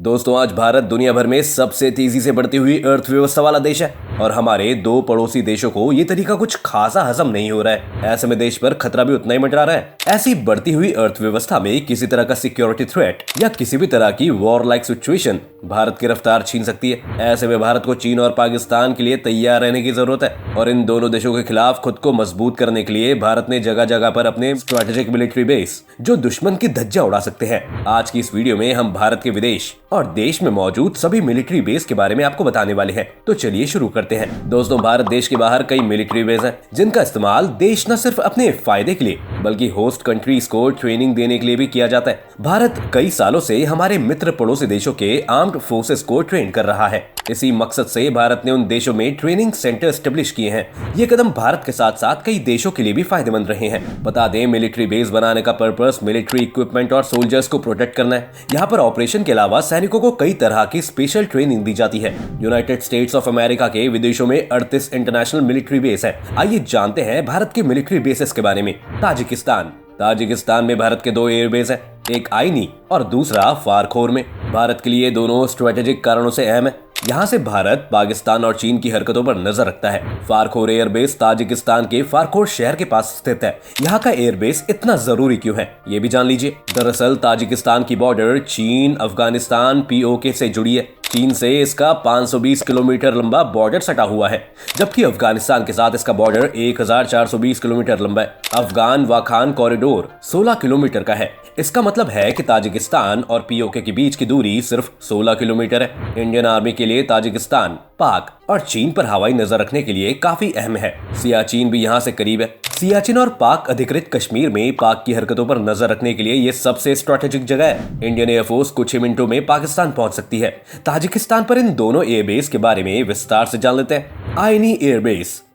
दोस्तों, आज भारत दुनिया भर में सबसे तेजी से बढ़ती हुई अर्थव्यवस्था वाला देश है और हमारे दो पड़ोसी देशों को ये तरीका कुछ खासा हजम नहीं हो रहा है। ऐसे में देश पर खतरा भी उतना ही मंडरा रहा है। ऐसी बढ़ती हुई अर्थव्यवस्था में किसी तरह का सिक्योरिटी थ्रेट या किसी भी तरह की वॉर लाइक सिचुएशन भारत की रफ्तार छीन सकती है। ऐसे में भारत को चीन और पाकिस्तान के लिए तैयार रहने की जरूरत है और इन दोनों देशों के खिलाफ खुद को मजबूत करने के लिए भारत ने जगह जगह पर अपने स्ट्रेटेजिक मिलिट्री बेस जो दुश्मन की धज्जियां उड़ा सकते हैं। आज की इस वीडियो में हम भारत के विदेश और देश में मौजूद सभी मिलिट्री बेस के बारे में आपको बताने वाले हैं। तो चलिए शुरू करते हैं। दोस्तों, भारत देश के बाहर कई मिलिट्री बेस हैं जिनका इस्तेमाल देश न सिर्फ अपने फायदे के लिए बल्कि होस्ट कंट्रीज को ट्रेनिंग देने के लिए भी किया जाता है। भारत कई सालों से हमारे मित्र पड़ोसी देशों के आर्म्ड फोर्सेस को ट्रेन कर रहा है। इसी मकसद से भारत ने उन देशों में ट्रेनिंग सेंटर एस्टेब्लिश किए हैं। ये कदम भारत के साथ साथ कई देशों के लिए भी फायदेमंद रहे हैं। बता दें, मिलिट्री बेस बनाने का पर्पस मिलिट्री इक्विपमेंट और सोल्जर्स को प्रोटेक्ट करना है। यहाँ पर ऑपरेशन के अलावा सैनिकों को कई तरह की स्पेशल ट्रेनिंग दी जाती है। यूनाइटेड स्टेट्स ऑफ अमेरिका के विदेशों में 38 इंटरनेशनल मिलिट्री बेस है। आइए जानते हैं भारत के मिलिट्री बेसेस के बारे में। ताजिकिस्तान में भारत के दो एयरबेस हैं, एक आईनी और दूसरा फारखोर में। भारत के लिए दोनों स्ट्रेटेजिक कारणों से अहम है। यहाँ से भारत पाकिस्तान और चीन की हरकतों पर नजर रखता है। फारखोर एयरबेस ताजिकिस्तान के फारखोर शहर के पास स्थित है। यहाँ का एयरबेस इतना जरूरी क्यों है, ये भी जान लीजिए। दरअसल ताजिकिस्तान की बॉर्डर चीन अफगानिस्तान पीओके से जुड़ी है। चीन से इसका 520 किलोमीटर लंबा बॉर्डर सटा हुआ है, जबकि अफगानिस्तान के साथ इसका बॉर्डर 1420 किलोमीटर लंबा है। अफगान वाखान कॉरिडोर 16 किलोमीटर का है। इसका मतलब है कि ताजिकिस्तान और पीओके के बीच की दूरी सिर्फ 16 किलोमीटर है। इंडियन आर्मी के लिए ताजिकिस्तान, पाक और चीन पर हवाई नजर रखने के लिए काफी अहम है। सियाचिन भी यहाँ से करीब है। सियाचिन और पाक अधिकृत कश्मीर में पाक की हरकतों पर नजर रखने के लिए ये सबसे स्ट्रेटेजिक जगह है। इंडियन एयरफोर्स कुछ ही मिनटों में पाकिस्तान पहुंच सकती है। ताजिकिस्तान पर इन दोनों एयरबेस के बारे में विस्तार से जान लेते हैं।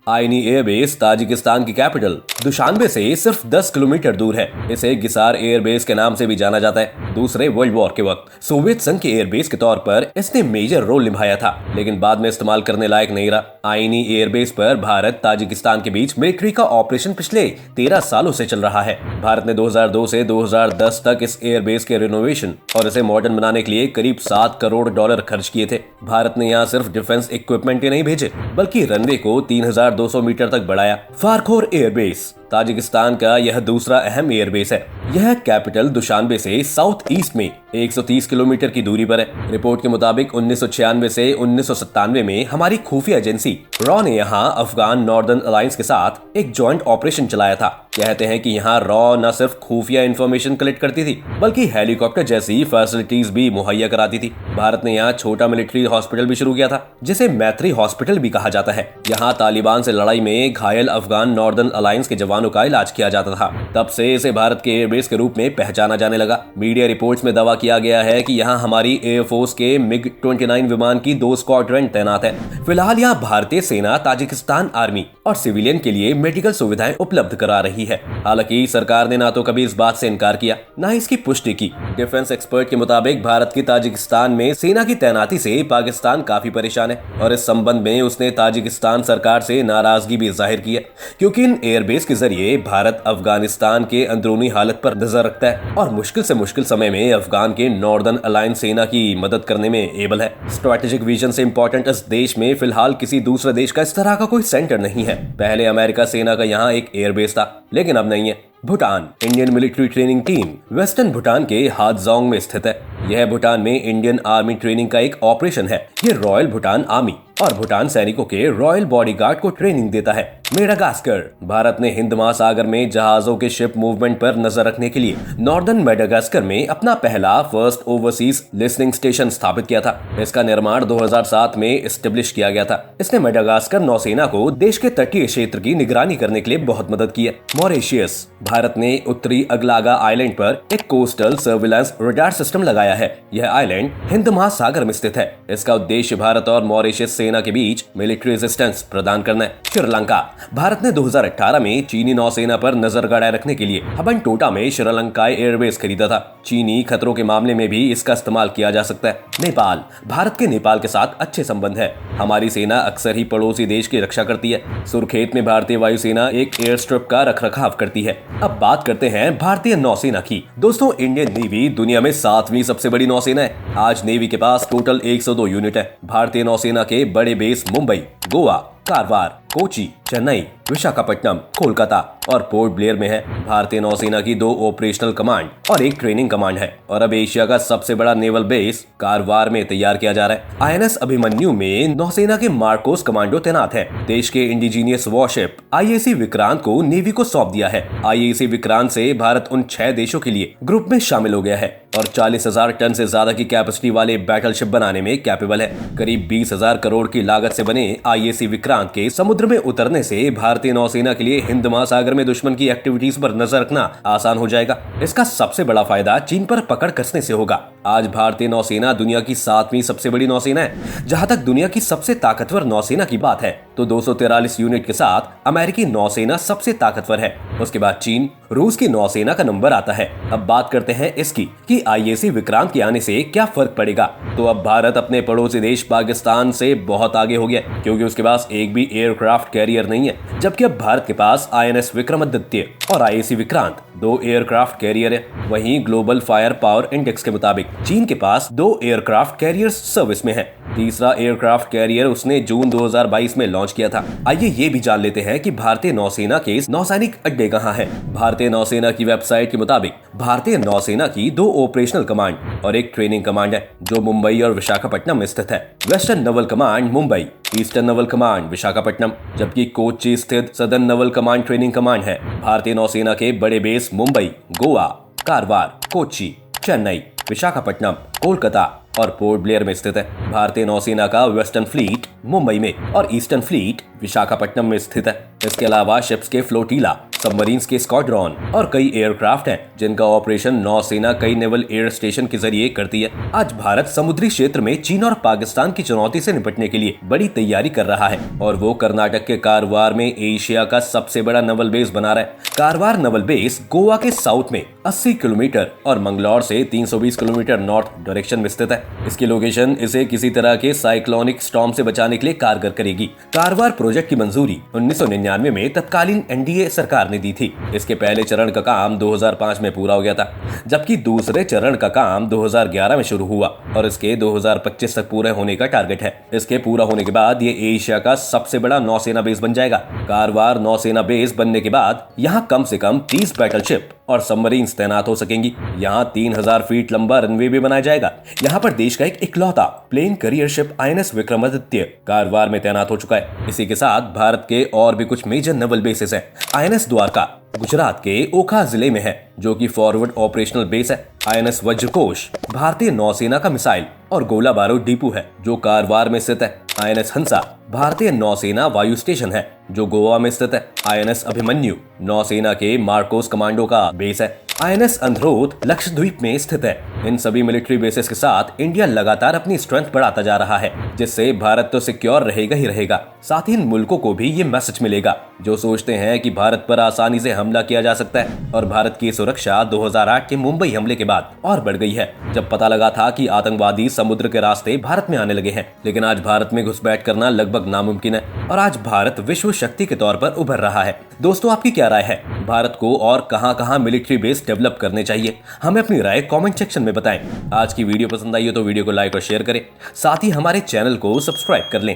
आईनी एयरबेस ताजिकिस्तान की कैपिटल दुशानबे से सिर्फ 10 किलोमीटर दूर है। इसे गिसार एयरबेस के नाम से भी जाना जाता है। दूसरे वर्ल्ड वॉर के वक्त सोवियत संघ के एयरबेस के तौर पर इसने मेजर रोल निभाया था, लेकिन बाद में इस्तेमाल करने लायक नहीं रहा। आईनी एयरबेस पर भारत ताजिकिस्तान के बीच मिलिट्री का ऑपरेशन पिछले 13 सालों से चल रहा है। भारत ने 2002 से 2010 तक इस एयरबेस के रिनोवेशन और इसे मॉडर्न बनाने के लिए करीब $7 करोड़ खर्च किए थे। भारत ने यहाँ सिर्फ डिफेंस इक्विपमेंट ही नहीं भेजे, बल्कि रनवे को 3200 मीटर तक बढ़ाया। फारखोर एयरबेस ताजिकिस्तान का यह दूसरा अहम एयरबेस है। यह कैपिटल दुशानबे से साउथ ईस्ट में 130 किलोमीटर की दूरी पर है। रिपोर्ट के मुताबिक 1996 से 1997 में हमारी खुफिया एजेंसी रॉ ने यहाँ अफगान नॉर्दर्न अलायंस के साथ एक जॉइंट ऑपरेशन चलाया था। कहते हैं कि यहाँ रॉ न सिर्फ खुफिया इंफॉर्मेशन कलेक्ट करती थी, बल्कि हेलीकॉप्टर जैसी फैसिलिटीज भी मुहैया कराती थी। भारत ने यहाँ छोटा मिलिट्री हॉस्पिटल भी शुरू किया था, जिसे मैत्री हॉस्पिटल भी कहा जाता है। यहाँ तालिबान से लड़ाई में घायल अफगान नॉर्दर्न अलायंस के जवानों का इलाज किया जाता था। तब से इसे भारत के एयरबेस के रूप में पहचाना जाने लगा। मीडिया रिपोर्ट्स में दावा किया गया है कि यहाँ हमारी एयरफोर्स के MiG-29 विमान की 2 स्क्वाड्रन तैनात है। फिलहाल यहाँ भारतीय सेना ताजिकिस्तान आर्मी और सिविलियन के लिए मेडिकल सुविधाएं उपलब्ध करा रही है। हालांकि सरकार ने ना तो कभी इस बात से इनकार किया, ना इसकी पुष्टि की। डिफेंस एक्सपर्ट के मुताबिक भारत की ताजिकिस्तान में सेना की तैनाती से पाकिस्तान काफी परेशान है और इस संबंध में उसने ताजिकिस्तान सरकार से नाराजगी भी जाहिर की है, क्योंकि इन एयरबेस के जरिए भारत अफगानिस्तान के अंदरूनी हालत पर नजर रखता है और मुश्किल से मुश्किल समय में अफगान के नॉर्दर्न अलायंस सेना की मदद करने में एबल है। स्ट्रेटेजिक विजन से इंपॉर्टेंट इस देश में फिलहाल किसी दूसरे देश का इस तरह का कोई सेंटर नहीं है। पहले अमेरिका सेना का यहाँ एक एयरबेस था, लेकिन अब नहीं है। Bhutan Indian military training team western Bhutan के हादजोंग में स्थित है। यह भूटान में इंडियन आर्मी ट्रेनिंग का एक ऑपरेशन है। ये रॉयल भूटान आर्मी और भूटान सैनिकों के रॉयल बॉडीगार्ड को ट्रेनिंग देता है। मेडागास्कर भारत ने हिंद महासागर में जहाजों के शिप मूवमेंट पर नजर रखने के लिए नॉर्दर्न मेडागास्कर में अपना पहला फर्स्ट ओवरसीज लिसनिंग स्टेशन स्थापित किया था। इसका निर्माण 2007 में एस्टेब्लिश किया गया था। इसने मेडागास्कर नौसेना को देश के तटीय क्षेत्र की निगरानी करने के लिए बहुत मदद की है। मॉरिशस भारत ने उत्तरी अगलागा आइलैंड पर एक कोस्टल सर्विलांस रडार सिस्टम लगाया है। यह आइलैंड हिंद महासागर में स्थित है। इसका उद्देश्य भारत और मॉरिशस नौसेना के बीच मिलिट्री रेजिस्टेंस प्रदान करना है। श्रीलंका। भारत ने 2018 में चीनी नौसेना पर नजर गड़ाए रखने के लिए हबनटोटा में श्रीलंकाई एयरबेस खरीदा था। चीनी खतरों के मामले में भी इसका इस्तेमाल किया जा सकता है। नेपाल। भारत के नेपाल के साथ अच्छे संबंध है। हमारी सेना अक्सर ही पड़ोसी देश की रक्षा करती है। सुरखेत में भारतीय वायुसेना एक एयर स्ट्रिप का रखरखाव करती है। अब बात करते हैं भारतीय नौसेना की। दोस्तों, इंडियन नेवी दुनिया में 7वीं सबसे बड़ी नौसेना है। आज नेवी के पास टोटल 102 यूनिट है। भारतीय नौसेना के बड़े बेस मुंबई, गोवा, कारवार, कोची, चेन्नई, विशाखापट्टनम, कोलकाता और पोर्ट ब्लेयर में है। भारतीय नौसेना की 2 ऑपरेशनल कमांड और एक ट्रेनिंग कमांड है और अब एशिया का सबसे बड़ा नेवल बेस कारवार में तैयार किया जा रहा है। आईएनएस अभिमन्यु में नौसेना के मार्कोस कमांडो तैनात है। देश के इंडिजीनियस वॉरशिप आईएसी विक्रांत को नेवी को सौंप दिया है। आईएसी विक्रांत से भारत उन 6 देशों के लिए ग्रुप में शामिल हो गया है और 40,000 टन से ज्यादा की कैपेसिटी वाले बैटलशिप बनाने में कैपेबल है। करीब 20,000 करोड़ की लागत से बने आईएसी विक्रांत के समुद्र में उतरने से भारतीय नौसेना के लिए हिंद महासागर में दुश्मन की एक्टिविटीज पर नजर रखना आसान हो जाएगा। इसका सबसे बड़ा फायदा चीन पर पकड़ कसने से होगा। आज भारतीय नौसेना दुनिया की 7वीं सबसे बड़ी नौसेना है। जहां तक दुनिया की सबसे ताकतवर नौसेना की बात है तो 243 यूनिट के साथ अमेरिकी नौसेना सबसे ताकतवर है। उसके बाद चीन, रूस की नौसेना का नंबर आता है। अब बात करते हैं इसकी कि आईएसी विक्रांत के आने से क्या फर्क पड़ेगा। तो अब भारत अपने पड़ोसी देश पाकिस्तान से बहुत आगे हो गया क्योंकि उसके पास एक भी एयरक्राफ्ट कैरियर नहीं है, जबकि अब भारत के पास आईएनएस विक्रमादित्य और आईएसी विक्रांत 2 एयरक्राफ्ट कैरियर है। वहीं ग्लोबल फायर पावर इंडेक्स के मुताबिक चीन के पास 2 एयरक्राफ्ट कैरियर सर्विस में है। तीसरा एयरक्राफ्ट कैरियर उसने जून 2022 में लॉन्च किया था। आइए ये भी जान लेते हैं कि भारतीय नौसेना के नौसैनिक अड्डे कहाँ हैं। भारतीय नौसेना की वेबसाइट के मुताबिक भारतीय नौसेना की 2 ऑपरेशनल कमांड और एक ट्रेनिंग कमांड है जो मुंबई और विशाखापट्टनम में स्थित है। Western Naval command Mumbai, eastern Naval command Visakhapatnam, जबकि कोच्चि स्थित southern Naval command training command है। भारतीय नौसेना के बड़े बेस मुंबई, गोवा, कारवार, कोच्चि, चेन्नई, विशाखापट्टनम, कोलकाता और पोर्ट ब्लेयर में स्थित है। भारतीय नौसेना का वेस्टर्न फ्लीट मुंबई में और ईस्टर्न फ्लीट विशाखापट्टनम में स्थित है। इसके अलावा शिप्स के फ्लोटीला, सबमरीन्स के स्क्वाड्रॉन और कई एयरक्राफ्ट हैं जिनका ऑपरेशन नौसेना कई नेवल एयर स्टेशन के जरिए करती है। आज भारत समुद्री क्षेत्र में चीन और पाकिस्तान की चुनौती से निपटने के लिए बड़ी तैयारी कर रहा है और वो कर्नाटक के कारवार में एशिया का सबसे बड़ा नवल बेस बना रहा है। कारवार नवल बेस गोवा के साउथ में 80 किलोमीटर और मंगलौर से 320 किलोमीटर नॉर्थ डायरेक्शन में स्थित है। इसकी लोकेशन इसे किसी तरह के साइक्लोनिक स्टॉर्म से बचाने के लिए कारगर करेगी। कारवार प्रोजेक्ट की मंजूरी 1999 में तत्कालीन एनडीए सरकार ने दी थी। इसके पहले चरण का काम 2005 में पूरा हो गया था, जबकि दूसरे चरण का काम 2011 में शुरू हुआ और इसके 2025 तक पूरे होने का टारगेट है। इसके पूरा होने के बाद ये एशिया का सबसे बड़ा नौसेना बेस बन जाएगा। कारवार नौसेना बेस बनने के बाद यहाँ कम से कम 30 बैटलशिप और सबमरीन्स तैनात हो सकेंगी। यहाँ 3000 फीट लंबा रनवे भी बनाया जाएगा। यहाँ पर देश का एक इकलौता plane carrier ship INS Vikramaditya Karwar में तैनात हो चुका है। इसी के साथ भारत के और भी कुछ मेजर नेवल बेसेस है। आईएनएस द्वारका गुजरात के ओखा जिले में है जो कि फॉरवर्ड ऑपरेशनल बेस है। आईएनएस वज्रकोश भारतीय नौसेना का मिसाइल और गोला बारूद डिपो है जो कारवार में स्थित है। आईएनएस हंसा भारतीय नौसेना वायु स्टेशन है जो गोवा में स्थित है। आईएनएस अभिमन्यु नौसेना के मार्कोस कमांडो का बेस है। आईएनएस अंधरोथ लक्षद्वीप में स्थित है। इन सभी मिलिट्री बेसेस के साथ इंडिया लगातार अपनी स्ट्रेंथ बढ़ाता जा रहा है, जिससे भारत तो सिक्योर रहेगा ही रहेगा, साथ ही इन मुल्कों को भी ये मैसेज मिलेगा जो सोचते हैं कि भारत पर आसानी से हमला किया जा सकता है। और भारत की सुरक्षा 2008 के मुंबई हमले के बाद और बढ़ गई है, जब पता लगा था कि आतंकवादी समुद्र के रास्ते भारत में आने लगे हैं। लेकिन आज भारत में घुसपैठ करना लगभग नामुमकिन है और आज भारत विश्व शक्ति के तौर पर उभर रहा है। दोस्तों, आपकी क्या राय है? भारत को और कहां मिलिट्री बेस डेवलप करने चाहिए? हमें अपनी राय कमेंट सेक्शन में बताएं। आज की वीडियो पसंद आई हो तो वीडियो को लाइक और शेयर करें, साथ ही हमारे चैनल को सब्सक्राइब कर लें।